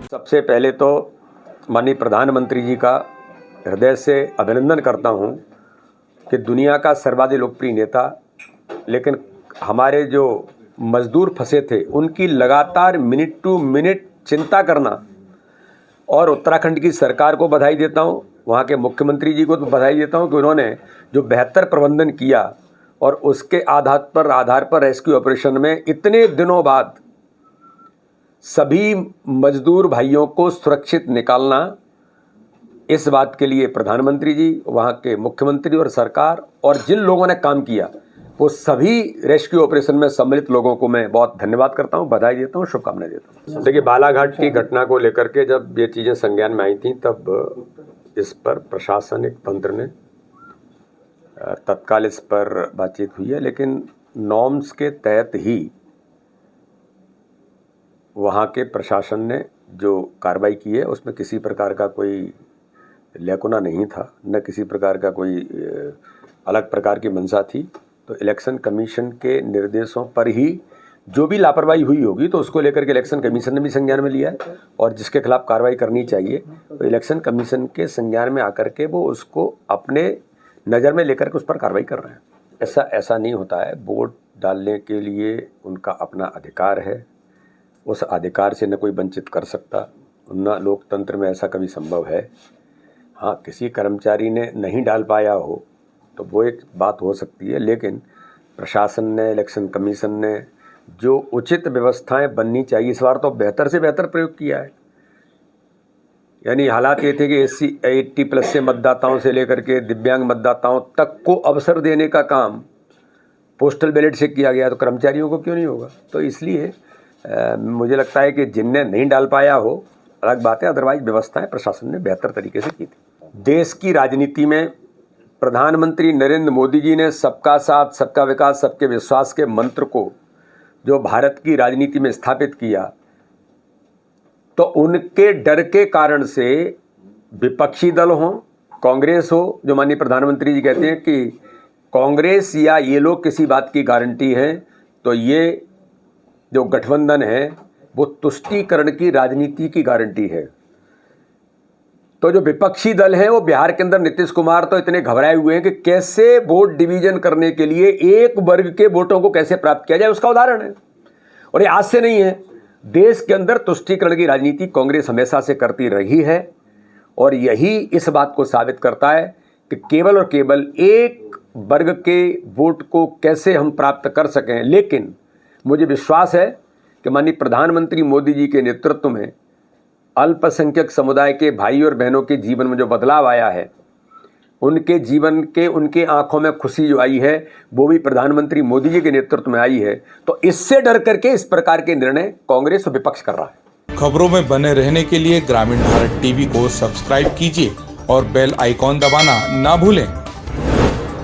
सबसे पहले तो माननीय प्रधानमंत्री जी का हृदय से अभिनंदन करता हूं कि दुनिया का सर्वाधिक लोकप्रिय नेता, लेकिन हमारे जो मजदूर फंसे थे उनकी लगातार मिनट टू मिनट चिंता करना, और उत्तराखंड की सरकार को बधाई देता हूं, वहां के मुख्यमंत्री जी को तो बधाई देता हूं कि उन्होंने जो बेहतर प्रबंधन किया और उसके आधार पर रेस्क्यू ऑपरेशन में इतने दिनों बाद सभी मजदूर भाइयों को सुरक्षित निकालना, इस बात के लिए प्रधानमंत्री जी, वहाँ के मुख्यमंत्री और सरकार और जिन लोगों ने काम किया वो सभी रेस्क्यू ऑपरेशन में सम्मिलित लोगों को मैं बहुत धन्यवाद करता हूँ, बधाई देता हूँ, शुभकामनाएं देता हूँ। देखिए, बालाघाट की घटना को लेकर के जब ये चीज़ें संज्ञान में आई थी तब इस पर प्रशासनिक तंत्र ने तत्काल इस पर बातचीत हुई है, लेकिन नॉर्म्स के तहत ही वहाँ के प्रशासन ने जो कार्रवाई की है उसमें किसी प्रकार का कोई लैकुना नहीं था, न किसी प्रकार का कोई अलग प्रकार की मंशा थी। तो इलेक्शन कमीशन के निर्देशों पर ही जो भी लापरवाही हुई होगी तो उसको लेकर के इलेक्शन कमीशन ने भी संज्ञान में लिया है, और जिसके खिलाफ कार्रवाई करनी चाहिए तो इलेक्शन कमीशन के संज्ञान में आकर के वो उसको अपने नज़र में लेकर के उस पर कार्रवाई कर रहे हैं। ऐसा नहीं होता है। वोट डालने के लिए उनका अपना अधिकार है, उस अधिकार से न कोई वंचित कर सकता, न लोकतंत्र में ऐसा कभी संभव है। हाँ, किसी कर्मचारी ने नहीं डाल पाया हो तो वो एक बात हो सकती है, लेकिन प्रशासन ने, इलेक्शन कमीशन ने जो उचित व्यवस्थाएं बननी चाहिए इस बार तो बेहतर से बेहतर प्रयोग किया है। यानी हालात ये थे कि 80+ से मतदाताओं से लेकर के दिव्यांग मतदाताओं तक को अवसर देने का काम पोस्टल बैलेट से किया गया, तो कर्मचारियों को क्यों नहीं होगा? तो इसलिए मुझे लगता है कि जिनने नहीं डाल पाया हो अलग बात है, अदरवाइज व्यवस्थाएं प्रशासन ने बेहतर तरीके से की थी। देश की राजनीति में प्रधानमंत्री नरेंद्र मोदी जी ने सबका साथ, सबका विकास, सबके विश्वास के मंत्र को जो भारत की राजनीति में स्थापित किया, तो उनके डर के कारण से विपक्षी दल हो, कांग्रेस हो, जो माननीय प्रधानमंत्री जी कहते हैं कि कांग्रेस या ये लोग किसी बात की गारंटी हैं, तो ये जो गठबंधन है वो तुष्टीकरण की राजनीति की गारंटी है। तो जो विपक्षी दल है वो बिहार के अंदर नीतीश कुमार तो इतने घबराए हुए हैं कि कैसे वोट डिवीजन करने के लिए एक वर्ग के वोटों को कैसे प्राप्त किया जाए, उसका उदाहरण है। और ये आज से नहीं है, देश के अंदर तुष्टीकरण की राजनीति कांग्रेस हमेशा से करती रही है, और यही इस बात को साबित करता है कि केवल और केवल एक वर्ग के वोट को कैसे हम प्राप्त कर सकें। लेकिन मुझे विश्वास है कि माननीय प्रधानमंत्री मोदी जी के नेतृत्व में अल्पसंख्यक समुदाय के भाई और बहनों के जीवन में जो बदलाव आया है, उनके जीवन के, उनके आंखों में खुशी जो आई है वो भी प्रधानमंत्री मोदी जी के नेतृत्व में आई है। तो इससे डर करके इस प्रकार के निर्णय कांग्रेस और विपक्ष कर रहा है। खबरों में बने रहने के लिए ग्रामीण भारत टीवी को सब्सक्राइब कीजिए और बेल आइकॉन दबाना ना भूलें।